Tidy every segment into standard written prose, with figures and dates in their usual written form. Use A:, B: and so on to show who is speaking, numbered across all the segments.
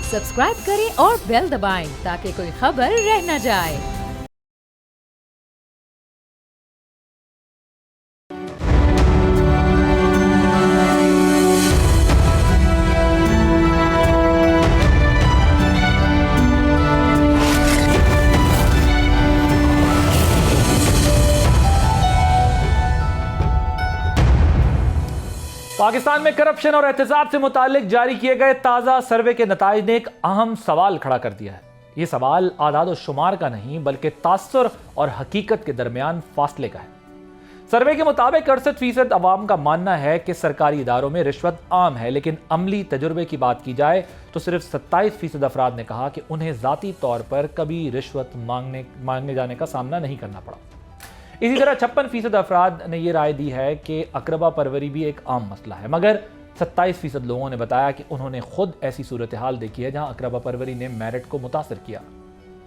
A: Subscribe करें और bell दबाएं ताकि कोई खबर रह न जाए।
B: पाकिस्तान में करप्शन और एहतसाब से मुतालिक जारी किए गए ताज़ा सर्वे के नताइज ने एक अहम सवाल खड़ा कर दिया है। ये सवाल आदाद और शुमार का नहीं बल्कि तासुर और हकीकत के दरमियान फासले का है। सर्वे के मुताबिक 68% अवाम का मानना है कि सरकारी इदारों में रिश्वत आम है, लेकिन अमली तजुर्बे की बात की जाए तो सिर्फ 27% अफराद ने कहा कि उन्हें ज़ाती तौर पर कभी रिश्वत मांगने जाने का सामना नहीं करना पड़ा। इसी तरह 56% अफराद ने यह राय दी है कि अकरबा परवरी भी एक आम मसला है, मगर 27% लोगों ने बताया कि उन्होंने खुद ऐसी सूरत हाल देखी है जहां अकरबा परवरी ने मेरिट को मुतासर किया।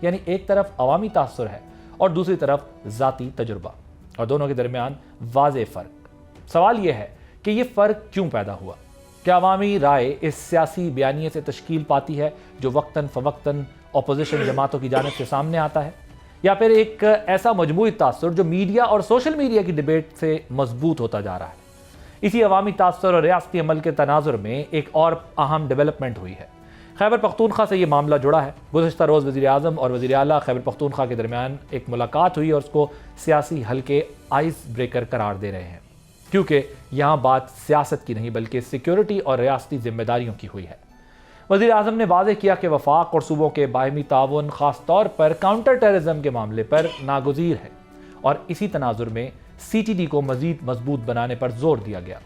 B: यानी एक तरफ अवामी तासुर है और दूसरी तरफ ज़ाती तजुर्बा, और दोनों के दरमियान वाज़े फ़र्क। सवाल यह है कि यह फ़र्क क्यों पैदा हुआ? क्या अवामी राय इस सियासी बयानिए से तश्कील पाती है जो वक्तन फ़वक्तन अपोजिशन जमातों की जानिब से सामने आता है, या फिर एक ऐसा मजमूई तासुर जो मीडिया और सोशल मीडिया की डिबेट से मजबूत होता जा रहा है? इसी अवामी तासुर और रियासती अमल के तनाजुर में एक और अहम डेवलपमेंट हुई है। खैबर पख्तूनख्वा से यह मामला जुड़ा है। गुज़श्ता रोज़ वज़ीर आज़म और वज़ीर आला खैबर पख्तूनख्वा के दरमियान एक मुलाकात हुई और उसको सियासी हल्के आइस ब्रेकर करार दे रहे हैं, क्योंकि यहाँ बात सियासत की नहीं बल्कि सिक्योरिटी और रियासती जिम्मेदारियों की हुई है। वज़ीर आज़म ने वाज़ेह किया कि वफाक और सूबों के बाहमी ताउन ख़ास तौर पर काउंटर टेररिज्म के मामले पर नागुज़ीर है, और इसी तनाजुर में CTD को मज़ीद मजबूत बनाने पर जोर दिया गया।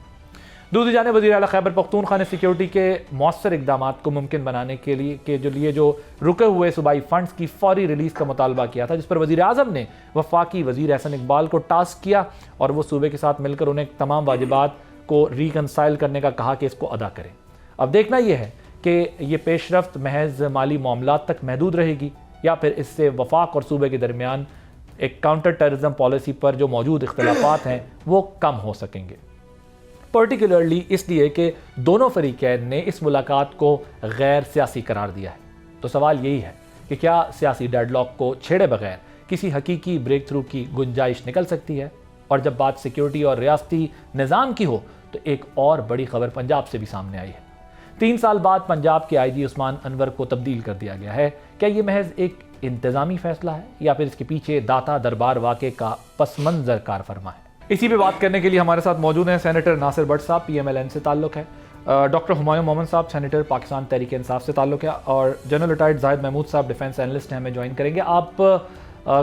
B: दूसरी जानिब वज़ीर आला खैबर पख्तूनख्वा ने सिक्योरिटी के मौसर इक़दाम को मुमकिन बनाने के लिए जो रुके हुए सूबाई फ़ंड्स की फौरी रिलीज़ का मुतालबा किया था, जिस पर वज़ीर आज़म ने वफाकी वज़ीर एहसन इकबाल को टास्क किया और वो सूबे के साथ मिलकर उन्हें तमाम वाजिबात को रिकनसाइल करने का कहा कि इसको अदा करें। अब देखना यह है कि ये पेशरफ्त महज माली मामलात तक महदूद रहेगी या फिर इससे वफाक और सूबे के दरमियान एक काउंटर टेररिज्म पॉलिसी पर जो मौजूद इख्तलाफात हैं वो कम हो सकेंगे। पर्टिकुलरली इसलिए कि दोनों फरीकैन ने इस मुलाकात को गैर सियासी करार दिया है। तो सवाल यही है कि क्या सियासी डेडलॉक को छेड़े बगैर किसी हकीकी ब्रेक थ्रू की गुंजाइश निकल सकती है? और जब बात सिक्योरिटी और रियासती निज़ाम की हो तो एक और बड़ी खबर पंजाब से भी सामने आई है। 3 साल बाद पंजाब के IG उस्मान अनवर को तब्दील कर दिया गया है। क्या ये महज एक इंतज़ामी फैसला है या फिर इसके पीछे दाता दरबार वाक़े का पसमंज़र कार फरमा है? इसी पे बात करने के लिए हमारे साथ मौजूद हैं सेनेटर नासिर भट्ट साहब, PMLN से ताल्लुक़ है, डॉक्टर हुमायूं मोहम्मद साहब सेनेटर पाकिस्तान तहरीक इंसाफ से ताल्लुक़ है, और जनरल रिटायर्ड जाहिद महमूद साहब डिफेंस एनालिस्ट हैं, हमें ज्वाइन करेंगे। आप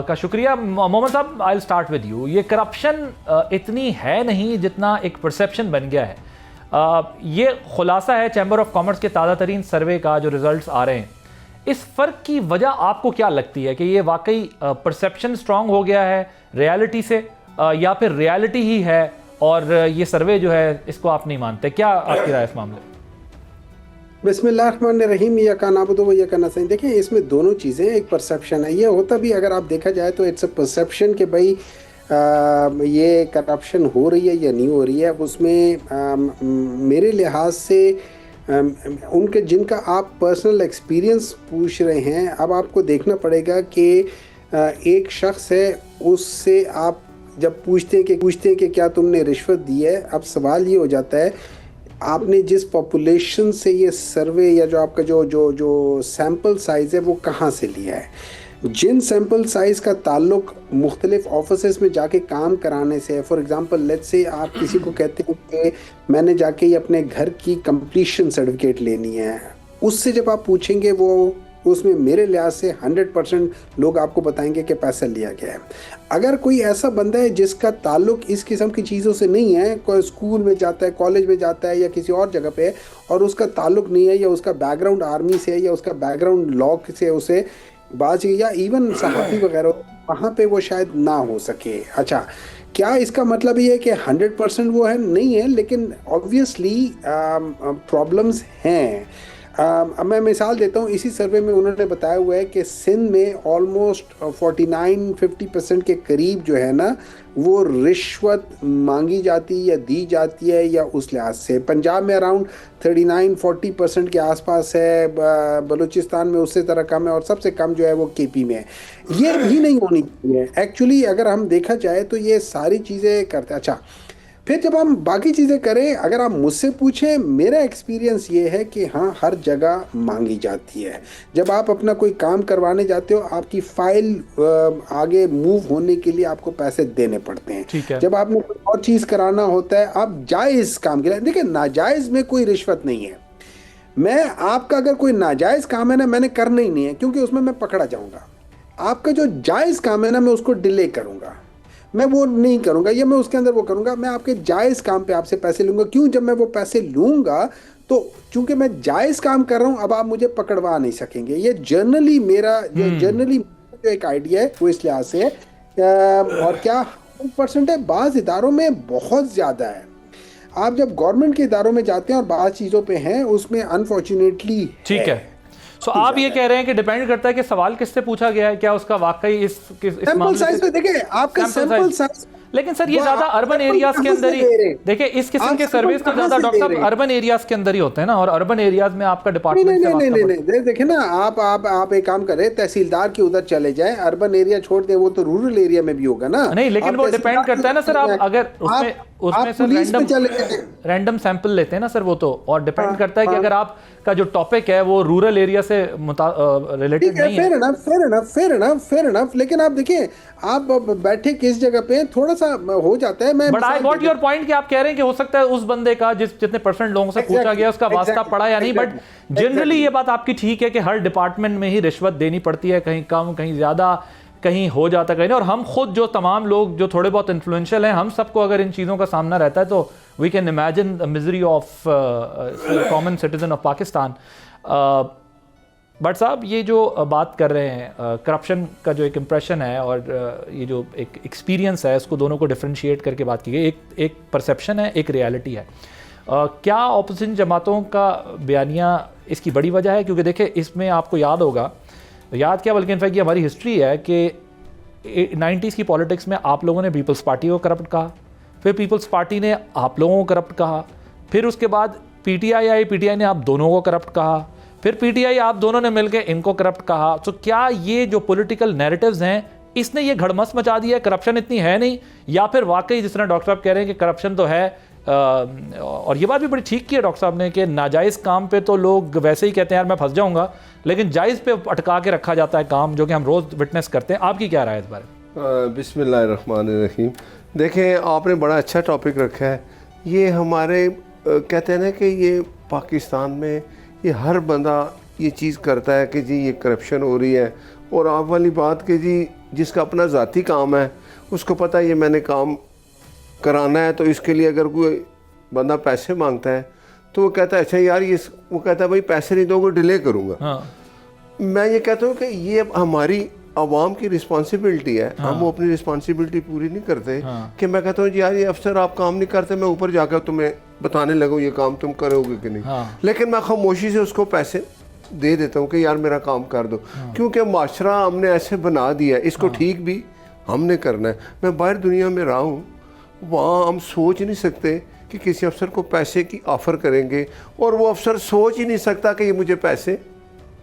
B: का शुक्रिया। मोहम्मद साहब, I will start with you. ये करप्शन इतनी है नहीं जितना एक परसेप्शन बन गया है। ये खुलासा है चैम्बर ऑफ कॉमर्स के ताज़ा तरीन सर्वे का जो रिजल्ट्स आ रहे हैं। इस फ़र्क की वजह आपको क्या लगती है कि ये वाकई परसेप्शन स्ट्रांग हो गया है रियलिटी से, या फिर रियलिटी ही है और ये सर्वे जो है इसको आप नहीं मानते? क्या आपकी राय इस मामले?
C: बिस्मिल्लाहिर्रहमानिर्रहीम, या का नाबुदु व इय्याका नस्तईन। देखिए, इसमें दोनों चीज़ें, एक परसेप्शन है, ये होता भी अगर आप देखा जाए तो इट्स अ परसेप्शन कि भाई ये करप्शन हो रही है या नहीं हो रही है। उसमें मेरे लिहाज से उनके जिनका आप पर्सनल एक्सपीरियंस पूछ रहे हैं, अब आपको देखना पड़ेगा कि एक शख्स है, उससे आप जब पूछते हैं कि क्या तुमने रिश्वत दी है, अब सवाल ये हो जाता है आपने जिस पॉपुलेशन से ये सर्वे या जो आपका जो सैम्पल साइज़ है वो कहाँ से लिया है। जिन सैम्पल साइज़ का ताल्लुक मुख्तलिफ ऑफिसेस में जाके काम कराने से है, फॉर एग्ज़ाम्पल लेट्स से आप किसी को कहते हैं कि मैंने जाके ही अपने घर की कंप्लीशन सर्टिफिकेट लेनी है, उससे जब आप पूछेंगे वो उसमें मेरे लिहाज से 100% लोग आपको बताएंगे कि पैसा लिया गया है। अगर कोई ऐसा बंदा है जिसका ताल्लुक इस किस्म की चीज़ों से नहीं है, कोई स्कूल में जाता है, कॉलेज में जाता है या किसी और जगह पे, और उसका ताल्लुक नहीं है, या उसका बैकग्राउंड आर्मी से है या उसका बैकग्राउंड लॉ से, उसे बाज या इवन सहाफ़ी वगैरह, वहाँ पे वो शायद ना हो सके। अच्छा, क्या इसका मतलब ये है कि 100% वो है? नहीं है, लेकिन ऑब्वियसली प्रॉब्लम्स हैं। अब मैं मिसाल देता हूँ, इसी सर्वे में उन्होंने बताया हुआ है कि सिंध में ऑलमोस्ट 49-50% के करीब जो है ना वो रिश्वत मांगी जाती है या दी जाती है, या उस लिहाज से पंजाब में अराउंड 39-40% के आसपास है, बलूचिस्तान में उससे तरह कम है, और सबसे कम जो है वो केपी में है। ये भी नहीं होनी चाहिए एक्चुअली, अगर हम देखा जाए तो ये सारी चीज़ें करते। अच्छा, फिर जब हम बाकी चीज़ें करें, अगर आप मुझसे पूछें, मेरा एक्सपीरियंस ये है कि हाँ, हर जगह मांगी जाती है। जब आप अपना कोई काम करवाने जाते हो, आपकी फाइल आगे मूव होने के लिए आपको पैसे देने पड़ते हैं।
B: ठीक है।
C: जब आपने कोई और चीज़ कराना होता है, आप जायज़ काम के लिए, देखिए नाजायज़ में कोई रिश्वत नहीं है। मैं आपका अगर कोई नाजायज़ काम है ना, मैंने करना ही नहीं है, क्योंकि उसमें मैं पकड़ा जाऊँगा। आपका जो जायज़ काम है ना, मैं उसको डिले करूँगा, मैं वो नहीं करूंगा, या मैं उसके अंदर वो करूंगा। मैं आपके जायज़ काम पे आपसे पैसे लूंगा। क्यों? जब मैं वो पैसे लूंगा तो चूंकि मैं जायज़ काम कर रहा हूं, अब आप मुझे पकड़वा नहीं सकेंगे। ये जनरली मेरा जो एक आइडिया है वो इस लिहाज से है। और क्या 1% है? बाज़ इदारों में बहुत ज़्यादा है। आप जब गवर्नमेंट के इदारों में जाते हैं और बाज़ चीज़ों पे हैं, उसमें अनफॉर्चुनेटली
B: ठीक है। सो आप ये कह रहे हैं कि डिपेंड करता है कि सवाल किससे पूछा गया है, क्या उसका वाकई इस
C: सैंपल साइज पे देखिए, आपका सैंपल साइज।
B: लेकिन सर ये ज्यादा अर्बन एरियाज के अंदर ही, देखिए इस किस्म के सर्विस तो ज्यादा डॉक्टर साहब अर्बन एरियाज के अंदर ही होते हैं ना, और अर्बन एरियाज में आपका डिपार्टमेंट
C: नहीं, देखिए ना, आप एक काम करें, तहसीलदार के उधर चले जाएं, अर्बन एरिया छोड़ दें, वो तो रूरल एरिया में भी होगा ना।
B: नहीं, लेकिन वो डिपेंड करता है ना सर, आप अगर उसमें सर रैंडम सैंपल लेते हैं ना सर, वो तो, और डिपेंड करता है कि अगर आपका जो टॉपिक है वो रूरल एरिया से रिलेटेड नहीं है।
C: Fair enough. लेकिन आप देखिए, आप बैठे किस जगह पे, थोड़ा सा हो जाता है। मैं
B: but I got your point कि आप कह रहे हैं कि हो सकता है उस बंदे का जितने परसेंट लोगों से पूछा गया उसका वास्ता पड़ा या नहीं, बट जनरली ये बात आपकी ठीक है कि हर डिपार्टमेंट में ही रिश्वत देनी पड़ती है, कहीं कम कहीं ज्यादा, कहीं हो जाता कहीं नहीं। और हम खुद जो तमाम लोग जो थोड़े बहुत इन्फ्लुएंशियल हैं, हम सबको अगर इन चीज़ों का सामना रहता है तो we can imagine the misery of common citizen of Pakistan. But साहब, ये जो बात कर रहे हैं करप्शन का जो एक इम्प्रेशन है और ये जो एक एक्सपीरियंस है, उसको दोनों को डिफ्रेंशिएट करके बात की गई। एक परसेप्शन है, एक रियलिटी है। क्या ऑपोजिशन जमातों का बयानिया इसकी बड़ी वजह है? क्योंकि देखिए, इसमें आपको याद होगा, याद क्या बल्कि इनफैक्ट ये हमारी हिस्ट्री है कि 90s की पॉलिटिक्स में आप लोगों ने पीपल्स पार्टी को करप्ट कहा, फिर पीपल्स पार्टी ने आप लोगों को करप्ट कहा, फिर उसके बाद पीटीआई आई, पीटीआई ने आप दोनों को करप्ट कहा, फिर पीटीआई आप दोनों ने मिलकर इनको करप्ट कहा। तो क्या ये जो पॉलिटिकल नैरेटिव्स हैं, इसने ये घड़मस मचा दिया है, करप्शन इतनी है नहीं, या फिर वाकई जिस तरह डॉक्टर साहब कह रहे हैं कि करप्शन तो है? और ये बात भी बड़ी ठीक की है डॉक्टर साहब ने कि नाजायज़ काम पे तो लोग वैसे ही कहते हैं यार मैं फंस जाऊंगा, लेकिन जायज़ पे अटका के रखा जाता है काम, जो कि हम रोज़ विटनेस करते हैं। आपकी क्या राय है इस बारे?
D: बिस्मिल्लाहिर्रहमानिर्रहीम। देखें, आपने बड़ा अच्छा टॉपिक रखा है। ये हमारे कहते हैं ना कि ये पाकिस्तान में ये हर बंदा ये चीज़ करता है कि जी ये करप्शन हो रही है, और आप वाली बात कि जी जिसका अपना ज़ाती काम है उसको पता है ये मैंने काम कराना है, तो इसके लिए अगर कोई बंदा पैसे मांगता है तो वो कहता है अच्छा यार ये, वो कहता है भाई पैसे नहीं दोगे डिले करूँगा।
B: हाँ।
D: मैं ये कहता हूँ कि ये हमारी आवाम की रिस्पॉन्सिबिलिटी है।
B: हाँ।
D: हम वो अपनी रिस्पॉन्सिबिलिटी पूरी नहीं करते।
B: हाँ।
D: कि मैं कहता हूँ यार ये अफसर आप काम नहीं करते, मैं ऊपर जाकर तुम्हें बताने लगूँ ये काम तुम करोगे कि नहीं।
B: हाँ।
D: लेकिन मैं खामोशी से उसको पैसे दे देता हूँ कि यार मेरा काम कर दो। हाँ। क्योंकि माशरा हमने ऐसे बना दिया है, इसको ठीक भी हमने करना है। मैं बाहर दुनिया में रहा हूँ, वहाँ हम सोच नहीं सकते कि किसी अफसर को पैसे की ऑफ़र करेंगे, और वो अफसर सोच ही नहीं सकता कि ये मुझे पैसे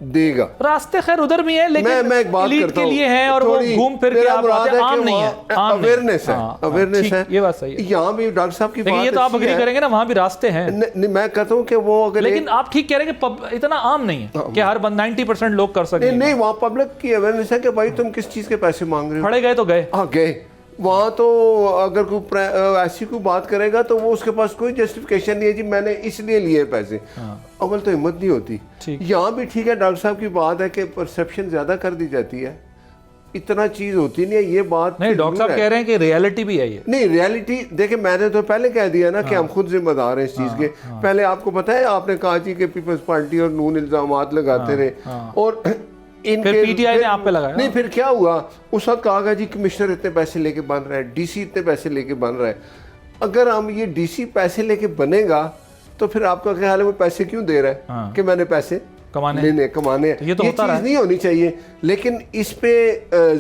D: देगा।
B: रास्ते खैर उधर भी हैं, लेकिन
D: मैं एक बात करता
B: के लिए हैं और वो घूम फिर के आप आम नहीं है,
D: अवेयरनेस है, अवेयरनेस है।
B: ये बात सही है।
D: यहाँ भी डॉक्टर साहब की बात,
B: ये तो आप अग्री करेंगे ना, वहाँ भी रास्ते हैं।
D: मैं कहता हूँ कि वो अगर,
B: लेकिन आप ठीक कह रहे हैं कि इतना आम नहीं है कि हर 90% लोग कर सकते।
D: नहीं, वहाँ पब्लिक की अवेयरनेस है कि भाई तुम किस चीज़ के पैसे मांग रहे हो।
B: फड़े गए तो गए।
D: हाँ गए। वहाँ तो अगर कोई ऐसी कोई बात करेगा तो वो उसके पास कोई जस्टिफिकेशन नहीं है जी मैंने इसलिए लिए पैसे। अव्वल तो हिम्मत नहीं होती। यहाँ भी ठीक है, डॉक्टर साहब की बात है कि परसेप्शन ज़्यादा कर दी जाती है, इतना चीज़ होती नहीं है। ये बात
B: नहीं, डॉक्टर साहब कह रहे हैं कि रियलिटी भी है ये।
D: नहीं, रियलिटी देखिए, मैंने तो पहले कह दिया ना कि हम खुद जिम्मेदार हैं इस चीज़ के। पहले आपको पता है, आपने कहा जी कि पीपल्स पार्टी और नून इल्ज़ामात लगाते रहे, और
B: फिर पीटीआई ने आप पे लगाया।
D: नहीं, फिर क्या हुआ, उस वक्त कहा गया जी कमिश्नर इतने पैसे लेके बन रहा है, डीसी इतने पैसे लेके बन रहा है। अगर हम ये डीसी पैसे लेके बनेगा तो फिर आपका ख्याल है वो पैसे क्यों दे रहा है?
B: हाँ।
D: कि मैंने पैसे
B: कमाने
D: कमाने
B: तो ये तो होता
D: चीज
B: रहा।
D: नहीं होनी चाहिए, लेकिन इस पे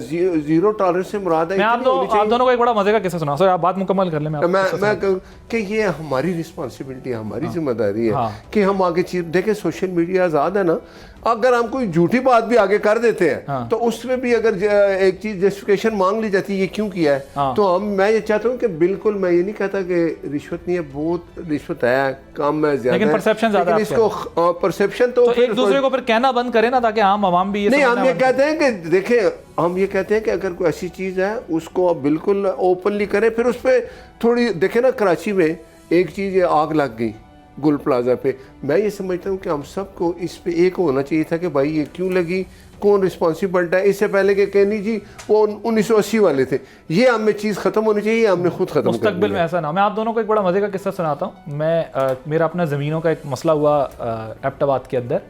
D: जीरो टॉलरेंस से मुराद है
B: मैं आप दोनों को एक बड़ा मजे का किस्सा सुना, सर आप बात मुकम्मल कर ले।
D: मैं कहूं कि ये हमारी रिस्पॉन्सिबिलिटी है, हमारी जिम्मेदारी है
B: हाँ।
D: कि हम आगे चीज देखें। सोशल मीडिया आज़ाद है ना, अगर हम कोई झूठी बात भी आगे कर देते हैं
B: हाँ।
D: तो उसमें भी अगर एक चीज जस्टिफिकेशन मांग ली जाती है ये क्यों किया है,
B: हाँ।
D: तो मैं ये चाहता हूँ कि बिल्कुल, मैं ये नहीं कहता कि रिश्वत नहीं है, बहुत रिश्वत है, कम है, ज्यादा
B: लेकिन
D: है,
B: परसेप्शन ज्यादा
D: लेकिन इसको परसेप्शन तो
B: एक दूसरे को फिर कहना बंद करें ना, ताकि आम आवाम भी ये
D: नहीं, हम
B: समझना
D: ये
B: बंद
D: कहते हैं कि देखें, हम ये कहते हैं कि अगर कोई ऐसी चीज़ है उसको आप बिल्कुल ओपनली करें। फिर उस पर थोड़ी देखें ना, कराची में एक चीज़ ये आग लग गई गुल प्लाजा पे, मैं ये समझता हूँ कि हम सबको इस पे एक होना चाहिए था कि भाई ये क्यों लगी, कौन रिस्पॉन्सिबल है। इससे पहले कि कहनी जी वो 1980 वाले थे, ये हमें चीज़ ख़त्म होनी चाहिए, हमने खुद ख़त्म
B: मुस्तकबिल में ऐसा ना। मैं आप दोनों को एक बड़ा मजे का किस्सा सुनाता हूँ। मैं मेरा अपना ज़मीनों का एक मसला हुआ एबटाबाद के अंदर,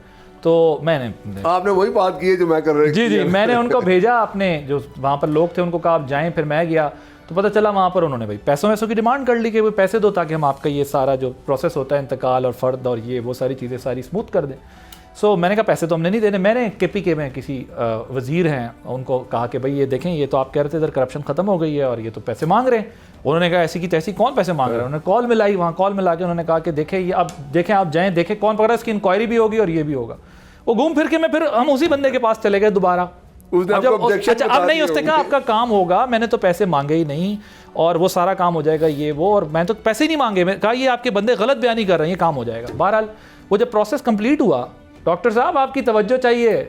B: तो मैंने
D: आपने वही बात की है जो मैं कर रहा
B: जी मैंने उनको भेजा, अपने जो वहाँ पर लोग थे उनको कहा आप जाएं। फिर मैं गया तो पता चला वहाँ पर उन्होंने भाई पैसों की डिमांड कर ली कि वो पैसे दो ताकि हम आपका ये सारा जो प्रोसेस होता है इंतकाल और फ़र्द और ये वो सारी चीज़ें सारी स्मूथ कर दें। सो मैंने कहा पैसे तो हमने नहीं देने। मैंने KPK में किसी वज़ीर हैं उनको कहा कि भाई ये देखें, ये तो आप कह रहे थे इधर करप्शन ख़त्म हो गई है और ये तो पैसे मांग रहे हैं। उन्होंने कहा ऐसी की तैसी कौन पैसे मांग रहा है। उन्होंने कॉल मिलाई, वहाँ कॉल मिला के उन्होंने कहा कि देखें ये अब देखें आप जाएँ, देखें कौन पकड़ा, इसकी इंक्वायरी भी होगी और ये भी होगा। वो घूम फिर के फिर हम उसी बंदे के पास चले गए दोबारा। अच्छा अब नहीं, उसने कहा आपका काम होगा, मैंने तो पैसे मांगे ही नहीं और वो सारा काम हो जाएगा ये वो, और मैं तो पैसे ही नहीं मांगे। मैं कहा ये आपके बंदे गलत बयानी कर रहे हैं, ये काम हो जाएगा। बहरहाल वो जब प्रोसेस कंप्लीट हुआ, डॉक्टर साहब आपकी तवज्जो चाहिए,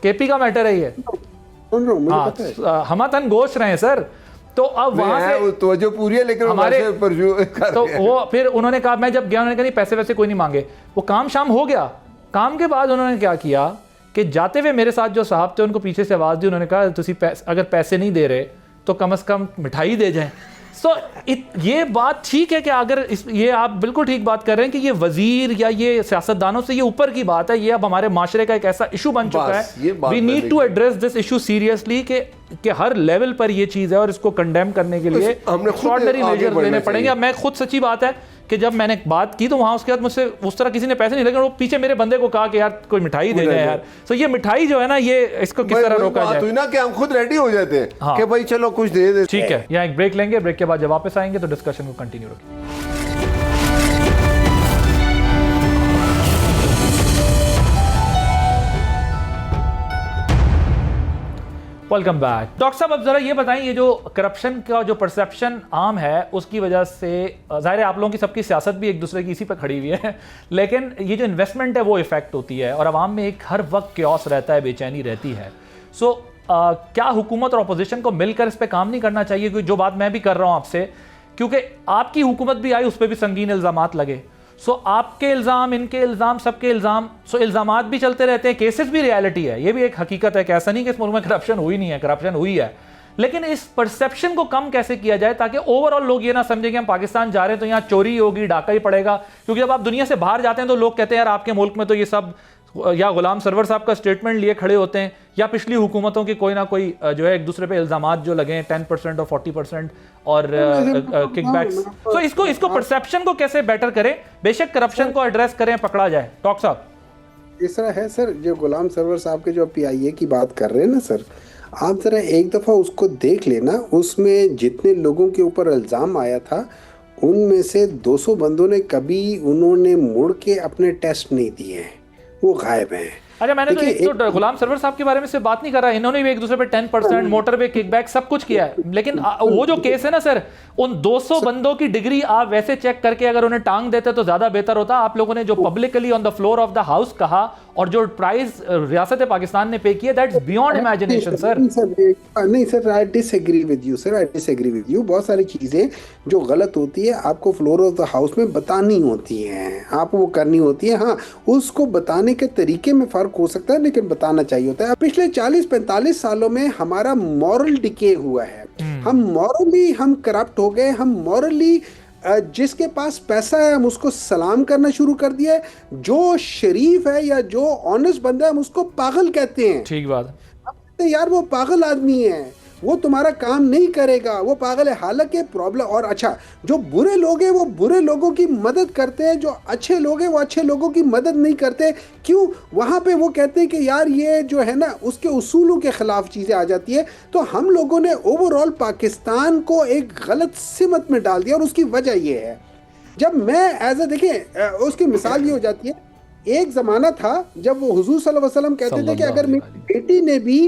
B: KP का मैटर है ये। हाँ, हम तन गोश रहे हैं सर। तो अब वहां से
D: तवज्जो पूरी है, लेकिन
B: हमारे तो वो फिर उन्होंने कहा, मैं जब गया उन्होंने कहा नहीं पैसे वैसे कोई नहीं मांगे। वो काम शाम हो गया। काम के बाद उन्होंने क्या किया कि जाते हुए मेरे साथ जो साहब थे उनको पीछे से आवाज़ दी। उन्होंने कहा तुसी अगर पैसे नहीं दे रहे तो कम से कम मिठाई दे जाएं। ये बात ठीक है कि अगर ये आप बिल्कुल ठीक बात कर रहे हैं कि ये वजीर या ये सियासतदानों से ये ऊपर की बात है। ये अब हमारे माशरे का एक ऐसा इशू बन चुका है, we need to address this issue seriously कि हर लेवल पर ये चीज़ है और इसको कंडेम करने के लिए एक्स्ट्राऑर्डिनरी मेजर्स लेने पड़ेंगे। अब मैं खुद सच्ची बात है कि जब मैंने बात की तो वहाँ उसके बाद मुझसे उस तरह किसी ने पैसे नहीं लगे। वो पीछे मेरे बंदे को कहा कि यार कोई मिठाई दे जाए यार। तो ये मिठाई जो है ना, ये इसको किस तरह रोका जाए
D: ना कि हम खुद रेडी हो जाते हैं
B: हाँ।
D: कि भाई चलो कुछ दे दे।
B: ठीक है, यहाँ एक ब्रेक लेंगे, ब्रेक के बाद जब वापस आएंगे तो डिस्कशन को कंटिन्यू रखेंगे। Welcome back. डॉक्टर साहब अब जरा ये बताएं, ये जो करप्शन का जो परसेप्शन आम है उसकी वजह से जाहिर है आप लोगों की सबकी सियासत भी एक दूसरे की इसी पर खड़ी हुई है, लेकिन ये जो इन्वेस्टमेंट है वो इफेक्ट होती है और आवाम में एक हर वक्त क्योस रहता है, बेचैनी रहती है। सो क्या हुकूमत और अपोजिशन को मिलकर इस पर काम नहीं करना चाहिए? क्योंकि जो बात मैं भी कर रहा हूँ आपसे, क्योंकि आपकी हुकूमत भी आई उस पर भी संगीन इल्ज़ामात लगे। सो आपके इल्ज़ाम, इनके इल्ज़ाम, सबके इल्ज़ाम, सो इल्ज़ामात भी चलते रहते हैं, केसेस भी रियलिटी है, ये भी एक हकीकत है कि ऐसा नहीं कि इस मुल्क में करप्शन हुई नहीं है, करप्शन हुई है। लेकिन इस परसेप्शन को कम कैसे किया जाए ताकि ओवरऑल लोग ये ना समझें कि हम पाकिस्तान जा रहे हैं तो यहाँ चोरी होगी, डाका ही पड़ेगा। क्योंकि जब आप दुनिया से बाहर जाते हैं तो लोग कहते हैं यार आपके मुल्क में तो ये सब, या गुलाम सरवर साहब का स्टेटमेंट लिए खड़े होते हैं, या पिछली हुकूमतों के कोई ना कोई जो है एक दूसरे पे इल्जामात जो लगे 10% और 40% और किकबैक्स। तो इसको परसेप्शन को कैसे बेटर करें? बेशक करप्शन को एड्रेस करें, पकड़ा जाए। डॉक्टर साहब
C: इस तरह है सर, जो गुलाम सरवर साहब के जो PIA की बात कर रहे हैं ना सर, आप जरा एक दफ़ा उसको देख लेना। उसमें जितने लोगों के ऊपर इल्ज़ाम आया था उनमें से 200 बंदों ने कभी उन्होंने मुड़ के अपने टेस्ट नहीं दिए हैं, वो गायब हैं।
B: अच्छा, मैंने तो एक तो गुलाम सरवर साहब के बारे में से बात नहीं कर रहा, इन्होंने भी एक दूसरे पे 10% मोटरवे किकबैक सब कुछ किया है। लेकिन वो जो केस है ना सर, उन 200 बंदों की डिग्री आप वैसे चेक करके अगर उन्हें टांग देते तो ज्यादा बेहतर होता। आप लोगों ने जो publicly on the floor of the house कहा और जो प्राइस रियासत पाकिस्तान ने पे किया, दैट्स बियॉन्ड इमेजिनेशन सर।
C: नहीं sir, I disagree with you sir, I disagree with you. बहुत सारी चीजें जो गलत होती है आपको फ्लोर ऑफ द हाउस में बतानी होती हैं, आप वो करनी होती है। हाँ, उसको बताने के तरीके में फर्क हो सकता है, लेकिन बताना चाहिए होता है। पिछले 40-45 सालों में हमारा मॉरल डिके हुआ है, हम मॉरली हम करप्ट हो गए, हम मॉरली जिसके पास पैसा है हम उसको सलाम करना शुरू कर दिया है, जो शरीफ है या जो ऑनेस्ट बंदा है हम उसको पागल कहते हैं।
B: ठीक बात है
C: यार वो पागल आदमी है, वो तुम्हारा काम नहीं करेगा, वो पागल है। हालांकि प्रॉब्लम, और अच्छा, जो बुरे लोग हैं वो बुरे लोगों की मदद करते हैं, जो अच्छे लोग हैं वो अच्छे लोगों की मदद नहीं करते। क्यों? वहाँ पे वो कहते हैं कि यार ये जो है ना उसके उसूलों के ख़िलाफ़ चीज़ें आ जाती है। तो हम लोगों ने ओवरऑल पाकिस्तान को एक गलत सिमत में डाल दिया, और उसकी वजह ये है, जब मैं एज ए देखें उसकी मिसाल ये हो जाती है, एक ज़माना था जब वो हुजूर सल्लल्लाहु अलैहि वसल्लम कहते थे कि अगर मेरी बेटी ने भी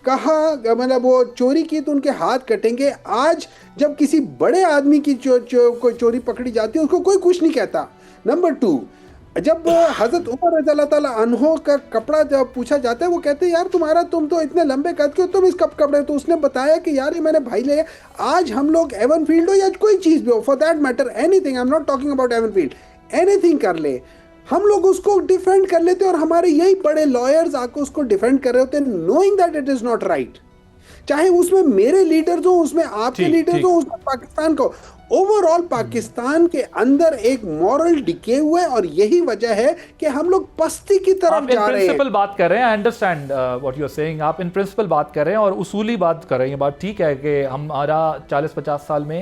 C: कहा, मतलब वो चोरी की तो उनके हाथ कटेंगे। आज जब किसी बड़े आदमी की कोई चोरी पकड़ी जाती है उसको कोई कुछ नहीं कहता। नंबर 2, जब हजरत उमर रज़ियल्लाहु ताला अन्हो का कपड़ा जब पूछा जाता है, वो कहते हैं यार तुम तो इतने लंबे कद के हो, तुम इस कपड़े, तो उसने बताया कि यार ये मैंने भाई ले। आज हम लोग एवनफील्ड हो या कोई चीज़ भी हो, for that matter anything, I am not talking about Avenfield, anything कर ले, हम लोग उसको डिफेंड कर लेते हैं, और हमारे यही बड़े लॉयर्स आकर उसको डिफेंड कर रहे होते हैं, knowing that it is not right. चाहे उसमें मेरे लीडर्स हो, उसमें आपके लीडर्स हो, उसमें पाकिस्तान को, ओवरऑल पाकिस्तान के अंदर एक मॉरल डिके हुआ है, और यही वजह है कि हम लोग पस्ती की तरफ जा रहे हैं।
B: प्रिंसिपल बात कर रहे हैं, I understand what you are saying, आप इन प्रिंसिपल बात कर रहे हैं और उसूली बात कर रहे हैं। बात ठीक है कि हमारा 40-50 साल में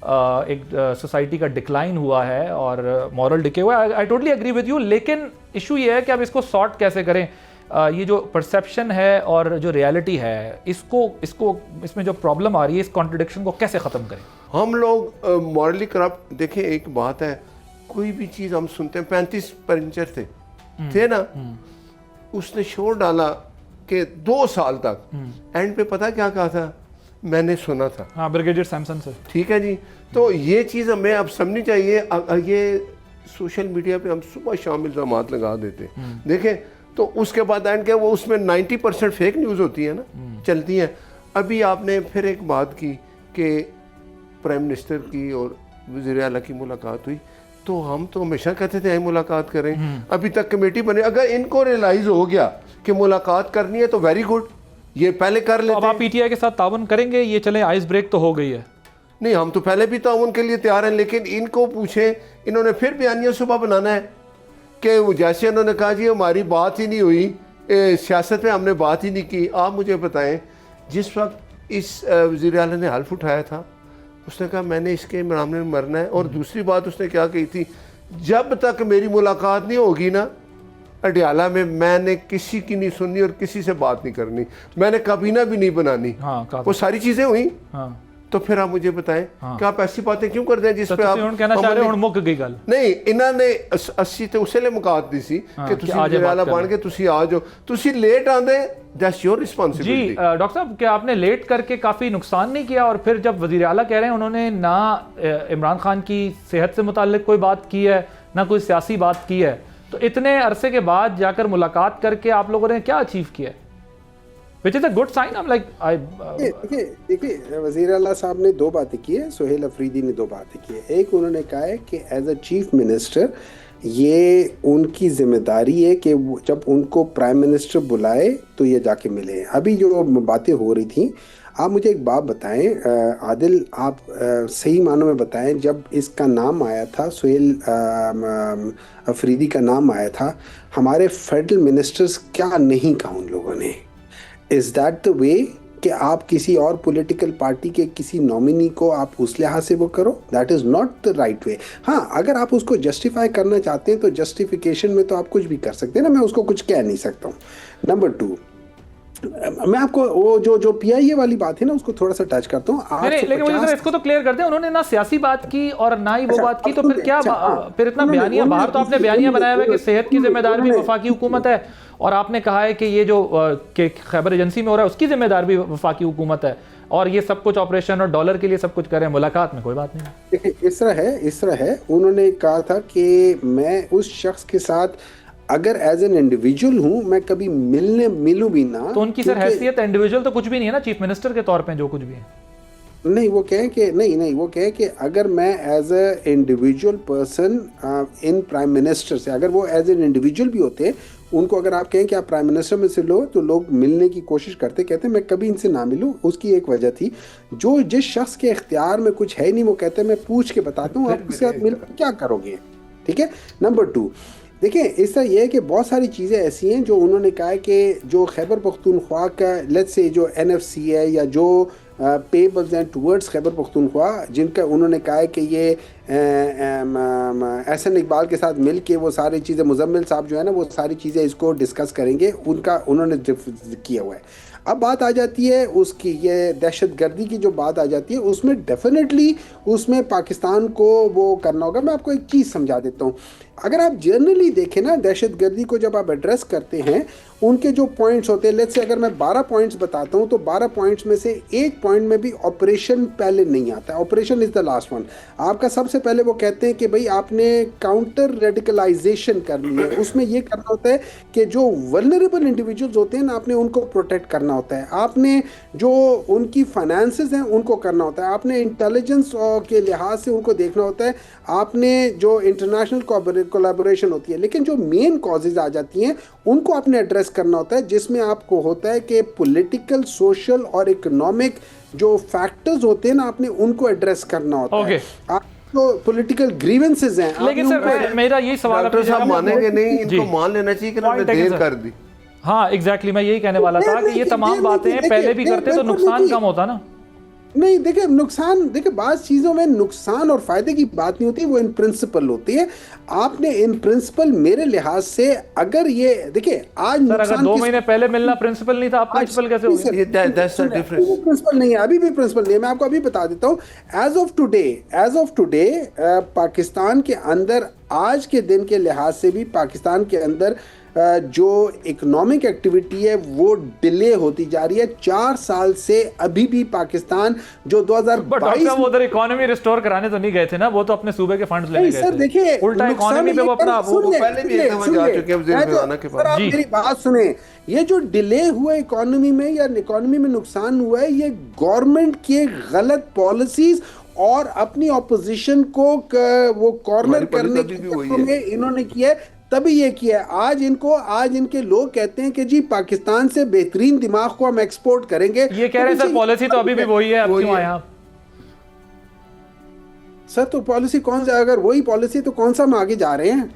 B: एक सोसाइटी का डिक्लाइन हुआ है और मॉरल डिके हुआ है, I totally agree with you. लेकिन इशू ये है कि अब इसको सॉर्ट कैसे करें। ये जो परसेप्शन है और जो रियलिटी है, इसमें जो प्रॉब्लम आ रही है, इस कॉन्ट्रडिक्शन को कैसे ख़त्म करें?
D: हम लोग मॉरली करप्ट, देखें एक बात है, कोई भी चीज़ हम सुनते हैं, 35 पैसेंजर थे ना, उसने शोर डाला कि 2 साल तक, एंड पे पता क्या कहा था, मैंने सुना था,
B: हाँ, ब्रिगेडियर सैमसन से।
D: ठीक है जी। तो ये चीज़ हमें अब समझनी चाहिए। ये सोशल मीडिया पे हम सुबह शाम इल्ज़ामात लगा देते, देखें, तो उसके बाद एंड क्या, वो उसमें 90% फेक न्यूज़ होती है ना, चलती हैं। अभी आपने फिर एक बात की कि प्राइम मिनिस्टर की और वज़ीर आला की मुलाकात हुई, तो हम तो हमेशा कहते थे मुलाकात करें, अभी तक कमेटी बने। अगर इनको रियलाइज़ हो गया कि मुलाकात करनी है तो वेरी गुड, ये पहले कर लेते।
B: अब आप पीटीआई के साथ ताउन करेंगे? ये चले, आइस ब्रेक तो हो गई है।
D: नहीं, हम तो पहले भी ताउन के लिए तैयार हैं, लेकिन इनको पूछें, इन्होंने फिर बयानिया सुबह बनाना है कि वो जैसे उन्होंने कहा जी हमारी बात ही नहीं हुई, सियासत में हमने बात ही नहीं की। आप मुझे बताएं, जिस वक्त इस वज़ीर आला ने हल्फ उठाया था, उसने कहा मैंने इसके मामले में मरना है, और दूसरी बात उसने क्या कही थी, जब तक मेरी मुलाकात नहीं होगी ना अडियाला में, मैंने किसी की नहीं सुननी और किसी से बात नहीं करनी, मैंने काबीना भी नहीं बनानी।
B: हाँ,
D: वो सारी चीज़ें हुई।
B: हाँ।
D: तो फिर आप मुझे बताएं कि आप ऐसी बातें क्यों करते हैं जिस पे आप
B: कहना चाह रहे हो मुक गई गल?
D: नहीं, इन्होंने 80 ਤੇ ਉਸੇ ਲਈ ਮੁਕਾਤ ਦੀ ਸੀ ਕਿ ਤੁਸੀਂ ਵਜ਼ੀਰ ਬਣ के ਤੁਸੀਂ आ जाओ, ਤੁਸੀਂ लेट आंदे, दैट्स योर रिस्पांसिबिलिटी।
B: जी डॉक्टर साहब, क्या आपने लेट करके काफ़ी नुकसान नहीं किया? और फिर जब वज़ीर आला कह रहे हैं उन्होंने ना इमरान खान की सेहत से मुताल्लिक कोई बात की है, ना कोई सियासी बात की है, तो इतने अरसे के बाद जाकर मुलाकात करके आप लोगों ने क्या अचीव किया है? Which is a good sign. I'm like,
C: देखिए वज़ीर आला साहब ने 2 बातें की है, सुहेल अफरीदी ने 2 बातें की है। एक, उन्होंने कहा है कि एज अ चीफ मिनिस्टर ये उनकी जिम्मेदारी है कि जब उनको प्राइम मिनिस्टर बुलाए तो ये जाके मिले। अभी जो बातें हो रही थी, आप मुझे एक बात बताएं आदिल, आप सही मानों में बताएं, जब इसका नाम आया था, सुहेल अफरीदी का नाम आया था, हमारे फेडरल मिनिस्टर्स क्या नहीं कहा उन लोगों ने? इज़ दैट द वे कि आप किसी और पॉलिटिकल पार्टी के किसी नॉमिनी को आप उस लिहाज से वो करो? That is not the right way. हाँ, अगर आप उसको जस्टिफाई करना चाहते हैं तो जस्टिफिकेशन में तो आप कुछ भी कर सकते हैं ना, मैं उसको कुछ कह नहीं सकता हूँ। नंबर 2, मैं आपको वो जो पीआईए वाली बात है ना उसको थोड़ा सा टच करता हूँ।
B: लेकिन मुझे इसको तो क्लियर करते हैं, उन्होंने ना सियासी बात की और ना ही वो बात की, तो फिर क्या फिर इतना बयानिया बाहर, तो आपने बयानिया बनाया हुआ है कि सेहत की जिम्मेदार भी वफाकी हुकूमत है, और आपने कहा है कि ये जो खैबर एजेंसी में हो रहा है उसकी जिम्मेदार भी वफाकी हुकूमत है, और ये सब कुछ ऑपरेशन और डॉलर के लिए सब कुछ करें, मुलाकात में कोई बात नहीं।
C: देखिए इस तरह है, उन्होंने कहा था कि मैं उस शख्स के साथ अगर एज एन इंडिविजुअल हूं, मैं कभी मिलूं भी ना,
B: तो उनकी सर हैसियत इंडिविजुअल तो कुछ भी नहीं है ना, चीफ मिनिस्टर के तौर पे जो कुछ भी है।
C: नहीं, वो कहें कि नहीं, वो कहें कि अगर मैं as a individual person in prime minister से, अगर वो एज एन इंडिविजुअल भी होते, उनको अगर आप कहें कि आप प्राइम मिनिस्टर में से लो, तो लोग मिलने की कोशिश करते, कहते मैं कभी इनसे ना मिलूं। उसकी एक वजह थी, जो जिस शख्स के इख्तियार में कुछ है नहीं, वो कहते मैं पूछ के बताता हूँ आप उसके साथ मिल क्या करोगे। ठीक है। नंबर 2, देखिए इस तरह यह है कि बहुत सारी चीज़ें ऐसी हैं जो उन्होंने कहा है कि जो खैबर पख्तूनख्वा का लेट्स से जो NFC है या जो पेबल्स हैं टूवर्ड्स खैबर पख्तूनख्वा, जिनका उन्होंने कहा है कि ये एहसन इकबाल के साथ मिल के वो सारी चीज़ें, मुजम्मिल साहब जो है ना वो सारी चीज़ें इसको डिस्कस करेंगे, उनका उन्होंने किया हुआ है। अब बात आ जाती है उसकी, ये दहशत गर्दी की जो बात आ जाती है, उसमें डेफिनेटली उसमें पाकिस्तान को वो करना होगा। मैं आपको एक चीज़ समझा देता हूँ। अगर आप जनरली देखें ना, दहशत गर्दी को जब आप एड्रेस करते हैं, उनके जो पॉइंट्स होते हैं, लेट्स से अगर मैं 12 पॉइंट्स बताता हूँ तो 12 पॉइंट्स में से एक पॉइंट में भी ऑपरेशन पहले नहीं आता है। Operation is the last one. आपका सबसे पहले वो कहते हैं कि भाई आपने काउंटर रेडिकलाइजेशन करनी है। उसमें ये करना होता है कि जो वल्नरेबल इंडिविजुअल्स होते हैं ना, आपने उनको प्रोटेक्ट करना होता है, आपने जो उनकी फाइनेंसेस हैं उनको करना होता है, आपने इंटेलिजेंस के लिहाज से उनको देखना होता है, आपने जो इंटरनेशनल कोलैबोरेशन होती है। लेकिन जो मेन कॉजेज आ जाती हैं उनको आपने एड्रेस करना होता है, जिसमें आपको होता है कि पॉलिटिकल, सोशल और इकोनॉमिक जो फैक्टर्स होते हैं ना, आपने उनको एड्रेस करना होता है। आप जो पॉलिटिकल ग्रीवेंसेस हैं,
B: लेकिन सर मेरा यही सवाल,
D: डॉक्टर साहब मानेंगे नहीं, इनको मान लेना चाहिए कि हमने देर कर दी।
B: हाँ एग्जैक्टली, मैं यही कहने वाला था कि ये तमाम बातें पहले भी करते तो नुकसान कम होता ना।
C: नहीं देखिए, नुकसान, देखिए बात चीज़ों में नुकसान और फायदे की बात नहीं होती, वो इन प्रिंसिपल होती है। आपने इन प्रिंसिपल मेरे लिहाज से, अगर ये देखिए आज
B: सर अगर 2 महीने पहले मिलना प्रिंसिपल नहीं था, आप प्रिंसिपल कैसे हो गए?
C: प्रिंसिपल नहीं है, अभी भी प्रिंसिपल नहीं है। मैं आपको अभी बता देता हूँ, एज ऑफ टुडे पाकिस्तान के अंदर, आज के दिन के लिहाज से भी पाकिस्तान के अंदर जो इकोनॉमिक एक्टिविटी है वो डिले होती जा रही है। 4 साल से अभी भी पाकिस्तान जो 2022
B: वो उधर इकोनॉमी रिस्टोर कराने तो नहीं गए थे ना, वो तो अपने सूबे के फंड्स लेने गए थे।
C: सर देखिए,
B: उल्टा इकोनॉमी पे वो अपना
D: पहले भी एक दफा जा चुके हैं वज़ीर-ए-ख़ज़ाना के पास।
C: जी, मेरी बात सुने, ये जो डिले हुआ इकोनॉमी में या इकोनॉमी में नुकसान हुआ है, ये गवर्नमेंट के गलत पॉलिसीज और अपनी ऑपोजिशन को वो कॉर्नर करने के इन्होंने किया है, तभी ये किया है। आज इनके लोग कहते हैं कि जी पाकिस्तान से बेहतरीन दिमाग को हम एक्सपोर्ट करेंगे।
B: ये कह रहे हैं सर पॉलिसी तो अभी भी वही है, अब क्यों आए आप?
C: सर तो पॉलिसी कौन सा, अगर वही पॉलिसी तो कौन सा हम आगे जा रहे हैं?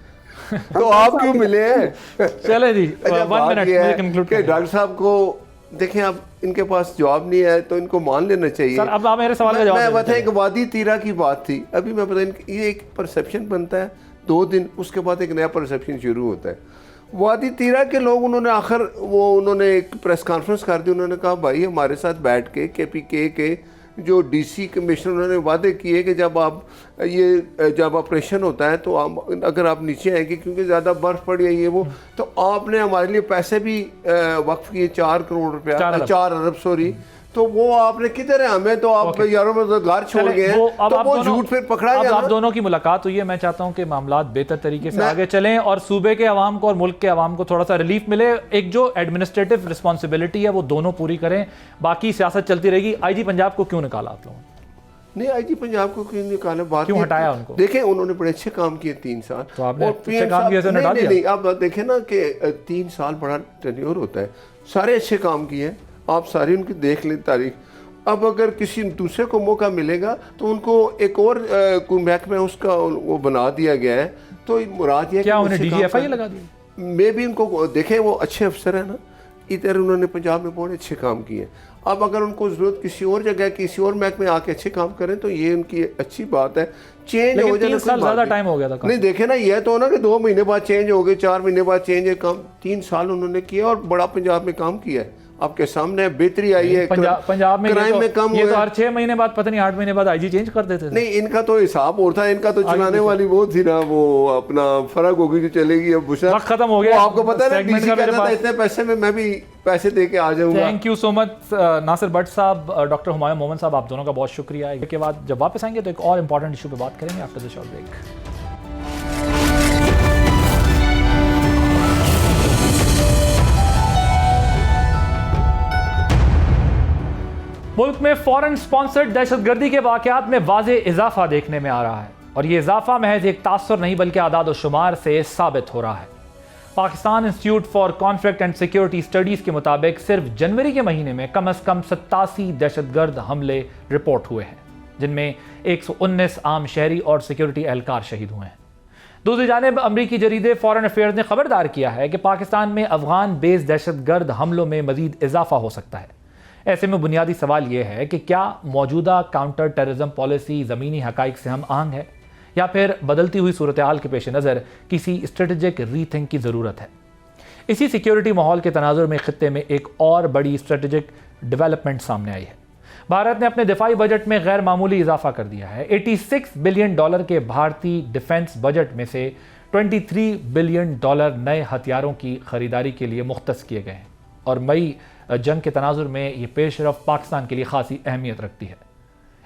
D: तो आप क्यों मिले हैं?
B: चले जी, 1 मिनट मुझे कंक्लूड
D: करें। डॉक्टर साहब को देखें, अब इनके पास जवाब नहीं है तो इनको मान लेना चाहिए।
B: सर अब आप मेरे सवाल का जवाब
D: मैं बताएं, एक वादी तीरा की बात थी, अभी मैं बताएं, ये एक परसेप्शन बनता है 2 दिन, उसके बाद एक नया परसेप्शन शुरू होता है। वादी तीरा के लोग, उन्होंने आखिर उन्होंने एक प्रेस कॉन्फ्रेंस कर दी, उन्होंने कहा भाई हमारे साथ बैठ के KPK के जो DC कमिश्नर, उन्होंने वादे किए कि जब ऑपरेशन होता है तो अगर आप नीचे आएंगे, क्योंकि ज़्यादा बर्फ़ पड़ी है ये वो, तो आपने हमारे लिए पैसे भी वक्फ किए, 4 करोड़ रुपया, 4 अरब सॉरी, तो वो आपने किधर है? हमें तो आप यारों में तो घर छोड़ गए हैं, तो वो झूठ फिर पकड़ा गया।
B: आप दोनों की मुलाकात हुई है, मैं चाहता हूं कि मामला बेहतर तरीके से आगे चलें और सूबे के अवाम को और मुल्क के अवाम को थोड़ा सा रिलीफ मिले। एक जो एडमिनिस्ट्रेटिव रिस्पॉन्सिबिलिटी है वो दोनों पूरी करें, बाकी सियासत चलती रहेगी। IG पंजाब को क्यों निकाला आप लोगों ने?
D: नहीं, IG पंजाब को क्यों निकाला, बात
B: क्यों हटाया उनको?
D: देखें उन्होंने बड़े अच्छे काम किए 3 साल,
B: तो आपने अच्छे काम किए, नहीं,
D: आप देखें ना कि 3 साल बड़ा टेन्योर होता है, सारे अच्छे काम किए, आप सारी उनकी देख लें तारीख। अब अगर किसी दूसरे को मौका मिलेगा तो उनको एक और महकमा उसका वो बना दिया गया है, तो मुराद ये
B: क्या उन्हें DGFI लगा दिया?
D: मैं भी उनको देखें, वो अच्छे अफसर है ना, इधर उन्होंने पंजाब में बहुत अच्छे काम किए। अब अगर उनको ज़रूरत किसी और जगह, किसी और महकमे में आके अच्छे काम करें तो ये उनकी अच्छी बात है। चेंज हो जाए,
B: 3 साल ज़्यादा टाइम हो गया था।
D: नहीं देखे ना, ये तो ना कि 2 महीने बाद चेंज हो गए, 4 महीने बाद चेंज है, काम 3 साल उन्होंने किया और बड़ा पंजाब में काम किया है। आपके सामने बेहतरी आई है
B: पंजाब में,
D: क्राइम में कम
B: ये तो हर 6 महीने बाद, पता नहीं 8 महीने बाद IG चेंज कर देते थे।
D: नहीं, इनका तो हिसाब और था, इनका तो चलाने वाली वो थी ना, वो अपना फर्क होगी जो चलेगी। अब बुशरा
B: खत्म हो गया,
D: आपको पता है ना, DC कहता था इतने पैसे में मैं भी पैसे दे के आ जाऊंगा।
B: Thank you so much Nasir Bhatt साहब, डॉक्टर हुमायूं मोमिन साहब, आप दोनों का बहुत शुक्रिया। इसके बाद जब वापस आएंगे तो एक और इंपॉर्टेंट इशू पे बात करेंगे आफ्टर द शॉर्ट ब्रेक। मुल्क में फॉरेन स्पॉन्सर्ड दहशतगर्दी के वाकयात में वाज़े इजाफा देखने में आ रहा है और ये इजाफा महज एक तासुर नहीं बल्कि आदाद व शुमार से साबित हो रहा है। Pakistan institute for conflict and security studies के मुताबिक सिर्फ जनवरी के महीने में कम अज़ कम 87 दहशतगर्द हमले रिपोर्ट हुए हैं, जिनमें 119 आम शहरी और सिक्योरिटी एहलकार शहीद हुए हैं। दूसरी जानिब अमरीकी जरीदे फॉरेन अफेयर्स ने खबरदार किया है कि पाकिस्तान में अफगान बेस दहशतगर्द हमलों में मजीद इजाफा हो सकता है। ऐसे में बुनियादी सवाल यह है कि क्या मौजूदा काउंटर टेररिज्म पॉलिसी ज़मीनी हकाइक से हम आहंग है या फिर बदलती हुई सूरत हाल के पेश नज़र किसी स्ट्रेटेजिक रीथिंक की ज़रूरत है। इसी सिक्योरिटी माहौल के तनाजुर में खित्ते में एक और बड़ी स्ट्रेटेजिक डेवलपमेंट सामने आई है। भारत ने अपने दिफाई बजट में गैर मामूली इजाफा कर दिया है। $86 बिलियन के भारतीय डिफेंस बजट में से $23 बिलियन नए हथियारों की खरीदारी के लिए मुख्तस किए गए हैं और मई जंग के तनाजुर में ये पेशरफ पाकिस्तान के लिए खासी अहमियत रखती है।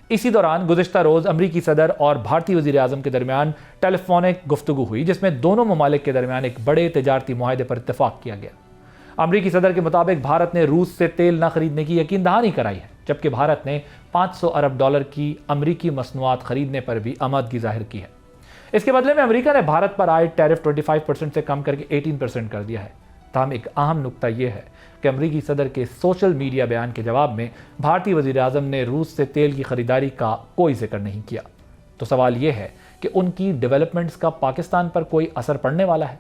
B: इसी दौरान गुज़िश्ता रोज़ अमरीकी सदर और भारतीय वज़ीर आज़म के दरमियान टेलीफोनिक गुफ्तगू हुई, जिसमें दोनों ममालिक के दरमियान एक बड़े तजारती मुआहदे पर इत्तफाक किया गया। अमरीकी सदर के मुताबिक भारत ने रूस से तेल न खरीदने की यकीन दहानी कराई है, जबकि भारत ने $500 अरब की अमरीकी मसनूआत खरीदने पर भी आमादगी जाहिर की है। इसके बदले में अमरीका ने भारत पर आए टैरिफ 25% से कम करके 18% कर दिया है। ताहम एक अहम नुक्ता यह है कि अमरीकी सदर के सोशल मीडिया बयान के जवाब में भारतीय वज़ीर आज़म ने रूस से तेल की खरीदारी का कोई जिक्र नहीं किया। तो सवाल यह है कि उनकी डेवलपमेंट्स का पाकिस्तान पर कोई असर पड़ने वाला है,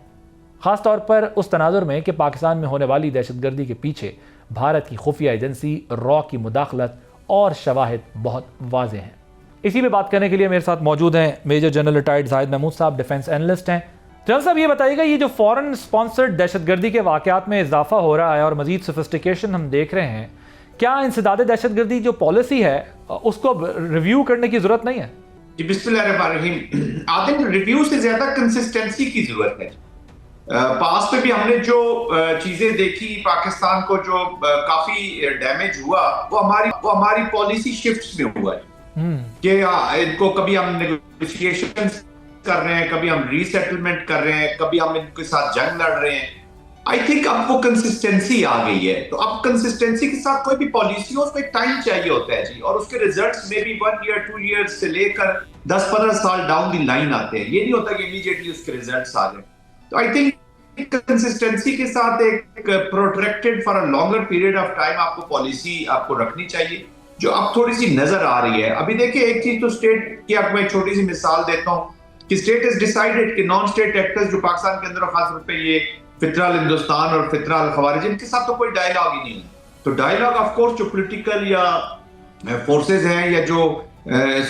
B: ख़ास तौर पर उस तनाजुर में कि पाकिस्तान में होने वाली दहशतगर्दी के पीछे भारत की खुफिया एजेंसी रॉ की मुदाखलत और शवाहिद बहुत वाज़ेह हैं। इसी पे बात करने के लिए मेरे साथ मौजूद हैं major general retired Zahid Mahmood साहब, डिफेंस एनालिस्ट हैं। जनरल साहब, ये बताइएगा, ये जो फॉरेन स्पॉन्सर्ड दहशतगर्दी के वाक़यात में इजाफा हो रहा है और मजीद सोफिस्टिकेशन हम देख रहे हैं, क्या इंसदाद दहशतगर्दी जो पॉलिसी है उसको रिव्यू करने की जरूरत नहीं है?
E: जी बिस्मिल्लाहिर्रहमानिर्रहीम। आई थिंक रिव्यू से ज्यादा कंसिस्टेंसी की जरूरत है। पास्ट में भी हमने जो चीजें देखी, पाकिस्तान को जो काफी डैमेज हुआ वो हमारी पॉलिसी शिफ्ट्स में हुआ है कि इनको कभी हम नेगोशिएशंस कर रहे हैं, कभी हम रीसेटलमेंट कर रहे हैं, कभी हम इनके साथ जंग लड़ रहे हैं। आई थिंक अब वो कंसिस्टेंसी आ गई है। तो अब कंसिस्टेंसी के साथ कोई भी पॉलिसी हो, उसको एक टाइम चाहिए होता है जी, और उसके रिजल्ट्स में भी 1 ईयर 2 ईयर्स से लेकर 10-15 साल डाउन दी लाइन आते हैं। ये नहीं होता कि इमीडिएटली उसके रिजल्ट्स आ जाए। तो आई थिंक कंसिस्टेंसी के साथ एक protracted for a longer period of time आपको पॉलिसी आपको रखनी चाहिए, जो अब थोड़ी सी नजर आ रही है। अभी देखिए, एक चीज तो स्टेट की आपको एक छोटी सी मिसाल देता हूँ कि स्टेट इज डिसाइडेड कि नॉन स्टेट एक्टर्स जो पाकिस्तान के अंदर खास तौर पे ये फितरल हिंदुस्तान और फितरल खवारिज, इनके साथ तो कोई डायलॉग ही नहीं है। तो डायलॉग ऑफ कोर्स जो पॉलिटिकल या फोर्सेस हैं या जो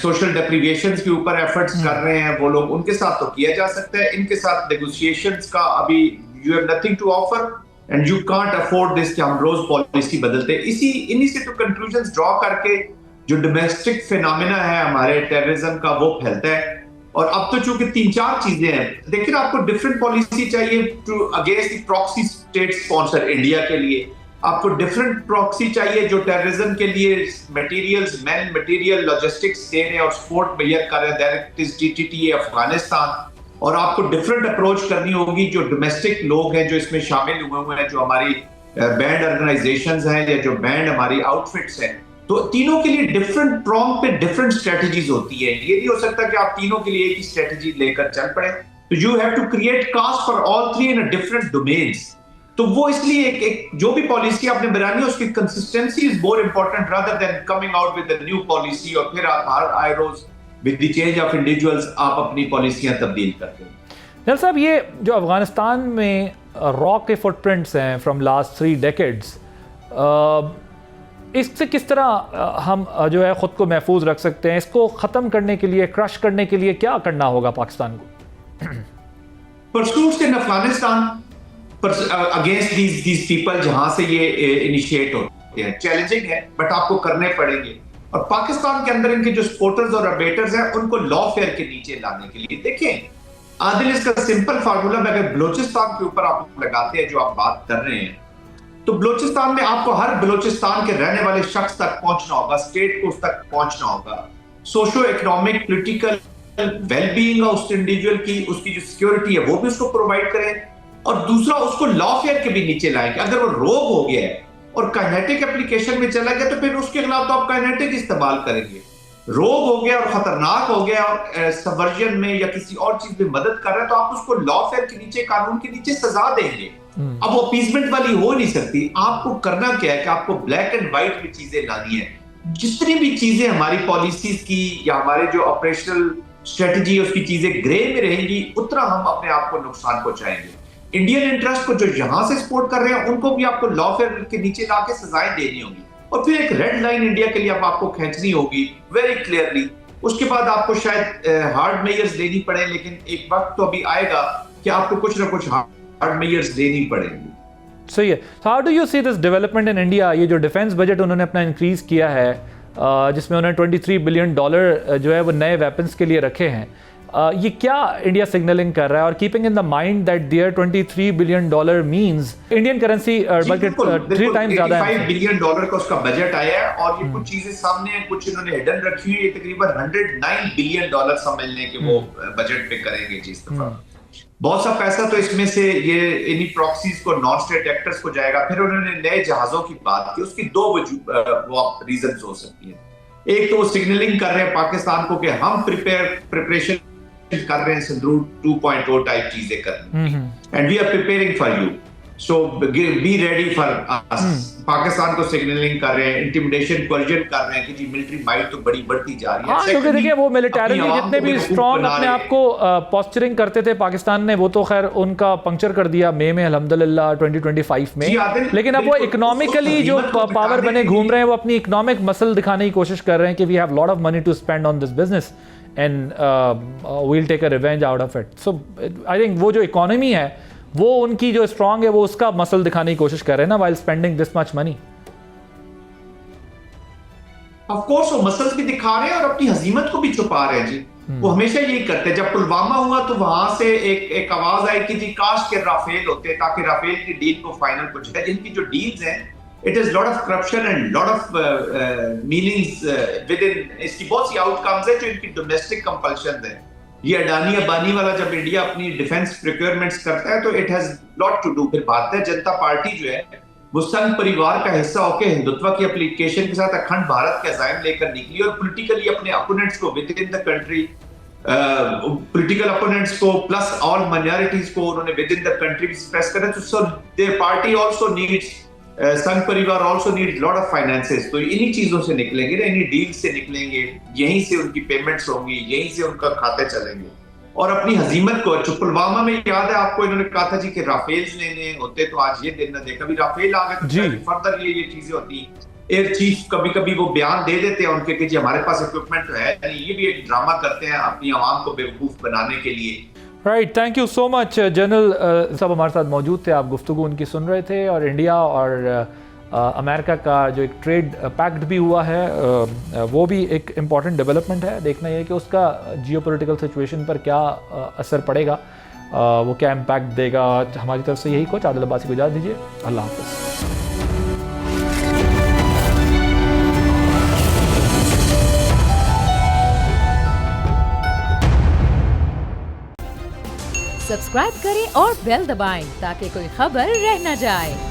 E: सोशल डेप्रिवेशंस के ऊपर एफर्ट्स कर रहे हैं वो लोग, उनके साथ तो किया जा सकता है। इनके साथ नेगोशिएशंस का अभी you have nothing to offer and you can't afford this कि हम रोज पॉलिसी बदलते। इन्हीं से तो कंक्लूजन्स ड्रॉ करके जो डोमेस्टिक फिनोमेना है हमारे टेररिज्म का वो फैलता है। और अब तो चूंकि 3-4 चीजें हैं, देखिए आपको डिफरेंट पॉलिसी चाहिए to against the proxy state sponsor India के लिए। आपको डिफरेंट प्रॉक्सी चाहिए जो टेररिज्म के लिए मटेरियल्स, मैन मटेरियल, लॉजिस्टिक्स दे रहे हैं और सपोर्ट मुहैया कर रहे हैं, दैट इज टीटीटी अफगानिस्तान। और आपको डिफरेंट अप्रोच करनी होगी जो डोमेस्टिक लोग हैं जो इसमें शामिल हुए हैं, जो हमारी बैंड ऑर्गेनाइजेशंस हैं या जो बैंड हमारी आउटफिट्स हैं। तो तीनों के लिए डिफरेंट प्रॉन्ग पे डिफरेंट स्ट्रेटजीज होती है। ये नहीं हो सकता कि आप तीनों के लिए एक ही स्ट्रेटजी लेकर चल पड़े। तो you have to create cost for all three in a different domains. तो वो इसलिए एक जो भी पॉलिसी आपने बनानी है उसकी consistency is more important rather than coming out with a new policy और फिर आप हर I rose with the change of individuals आप अपनी पॉलिसियां तब्दील करते हैं।
B: जनरल साहब, ये जो अफगानिस्तान में रॉ के फुटप्रिंट्स हैं फ्रॉम लास्ट 3 डेकेड्स, इससे किस तरह हम जो है ख़ुद को महफूज रख सकते हैं? इसको ख़त्म करने के लिए, क्रश करने के लिए क्या करना होगा पाकिस्तान को?
E: Pursuits in Afghanistan against these people जहां से ये इनिशिएट होते हैं चैलेंजिंग है, बट आपको करने पड़ेंगे। और पाकिस्तान के अंदर इनके जो सपोर्टर्स और अबेटर्स हैं उनको लॉ फेयर के नीचे लाने के लिए, देखें आदिल, इसका सिंपल फार्मूला में अगर बलोचिस्तान के ऊपर आप लगाते हैं जो आप बात कर रहे हैं, तो बलोचिस्तान में आपको हर बलोचिस्तान के रहने वाले शख्स तक पहुंचना होगा, स्टेट को उस तक पहुंचना होगा। सोशो इकोनॉमिक पॉलिटिकल वेलबीइंग उस इंडिविजुअल की, उसकी जो सिक्योरिटी है वो भी उसको प्रोवाइड करें। और दूसरा, उसको लॉ फेयर के भी नीचे लाएंगे। अगर वो रोग हो गया है और काइनेटिक एप्लीकेशन में चला गया तो फिर उसके खिलाफ तो आप काइनेटिक इस्तेमाल करेंगे। रोग हो गया और खतरनाक हो गया और सबवर्जन में या किसी और चीज में मदद कर रहे हैं तो आप उसको लॉ फेयर के नीचे, कानून के नीचे सजा देंगे। अब वो अपीसमेंट वाली हो नहीं सकती। आपको करना क्या है कि आपको ब्लैक एंड व्हाइट में चीजें लानी है। जितनी भी चीजें हमारी पॉलिसीज की या हमारे जो ऑपरेशनल स्ट्रेटजी है उसकी चीजें ग्रे में रहेंगी, उतना हम अपने आप को नुकसान पहुंचाएंगे। इंडियन इंटरेस्ट को जो यहां से सपोर्ट कर रहे हैं उनको भी आपको लॉ फेयर के नीचे लाके सजाएं देनी होगी। और फिर एक रेड लाइन इंडिया के लिए अब आपको खींचनी होगी वेरी क्लियरली। उसके बाद आपको शायद हार्ड मेजर्स लेनी पड़े, लेकिन एक वक्त तो अभी आएगा कि आपको कुछ ना कुछ हार्ड मेजर्स लेनी पड़ेंगी।
B: सही है। How do you see this development in India? ये जो डिफेंस बजट उन्होंने अपना इंक्रीज किया है, जिसमें उन्होंने $23 बिलियन जो है वो नए वेपन्स के लिए रखे हैं, ये क्या इंडिया सिग्नलिंग कर रहा है? और keeping in the mind that there $23 billion means Indian currency बल्कि 3 टाइम्स ज्यादा है।
E: $85 बिलियन का उसका बजट आया है और ये कुछ चीजें सामने हैं, कुछ इन्होंने हिडन रखी हुई है। तकरीबन $109 बिलियन समझने के वो बजट पे करेंगे जिस दफा। बहुत सा पैसा तो इसमें से ये इन्हीं प्रॉक्सीज को, नॉन स्टेट एक्टर्स को जाएगा। फिर उन्होंने नए जहाजों की बात की, उसकी 2 रीजन हो सकती है। एक तो वो सिग्नलिंग कर रहे हैं पाकिस्तान को कि हम प्रिपरेशन कर रहे हैं सिंधु 2.0 टाइप चीजें करने, and we are preparing for you, so be ready for us. Pakistan को सिग्नलिंग कर रहे हैं, इंटिमिडेशन कोर्जन कर रहे हैं कि जी मिलिट्री माइट तो बड़ी बढ़ती जा रही है।
B: हाँ, क्योंकि देखिए वो मिलिटरीली जितने भी स्ट्रॉन्ग अपने आप को पोस्चरिंग करते थे पाकिस्तान ने, वो तो खैर उनका पंक्चर कर दिया मई में अल्हम्दुलिल्लाह 2025 में। लेकिन अब वो इकोनॉमिकली जो पावर बने घूम रहे हैं, वो अपनी इकोनॉमिक मसल दिखाने की कोशिश कर रहे हैं कि we have lot of money to spend on this business and we'll take a revenge out of it. So I think वो जो इकोनॉमी है वो उनकी जो स्ट्रांग है, वो उसका मसल दिखाने की कोशिश कर रहे हैं ना, while spending this much money।
E: Of course वो मसल्स भी दिखा रहे हैं और अपनी हजीमत को भी छुपा रहे हैं जी। वो हमेशा यही करते हैं। जब पुलवामा हुआ तो वहां से एक आवाज आई कि जी काश के राफेल होते, ताकि राफेल की डील को फाइनल कुछ है। जिनकी जो डील्स हैं, it is lot of corruption and lot of meanings with in. इसकी बहुत सी आउटकम्स है जो इनकी डोमेस्टिक कंपल्शन है। ये अडानी अंबानी वाला जब इंडिया अपनी डिफेंस प्रोक्योरमेंट्स करता है तो it has lot to do. फिर भारतीय जनता पार्टी जो है वो संघ परिवार का हिस्सा होकर हिंदुत्व की एप्लीकेशन के साथ अखंड भारत का अज़ाइम लेकर निकली और पॉलिटिकली अपने अपोनेंट्स को with in the country, political opponents को प्लस ऑल माइनॉरिटीज को उन्होंने with in the country express करा। तो so there party also needs, संघ परिवार also needs lot of finances. तो इन्हीं चीजों से निकलेंगे ना, इन्हीं डील से निकलेंगे, यहीं से उनकी पेमेंट्स होंगी, यहीं से उनका खाते चलेंगे। और अपनी हजीमत को, जो पुलवामा में याद है आपको, इन्होंने कहा था जी कि राफेल लेने होते तो आज ये दिन न देखा। अभी राफेल आ गए तो फर्दर ये चीजें होती। एयर चीफ कभी कभी वो बयान दे देते हैं उनके कि जी हमारे पास इक्विपमेंट तो है नहीं। ये भी एक ड्रामा करते हैं अपनी आवाम को बेवकूफ बनाने के लिए।
B: Right, thank you so much. General साहब हमारे साथ मौजूद थे, आप गुफ्तगू उनकी सुन रहे थे। और इंडिया और अमेरिका का जो एक ट्रेड पैक्ट भी हुआ है, वो भी एक इम्पॉर्टेंट डेवलपमेंट है। देखना यह कि उसका जियोपॉलिटिकल सिचुएशन पर क्या असर पड़ेगा, वो क्या इम्पैक्ट देगा। हमारी तरफ से यही कुछ। आदिल अब्बासी को इजाज़त दीजिए, अल्लाह हाफ़िज़।
A: सब्सक्राइब करें और बेल दबाएं ताकि कोई खबर रह न जाए।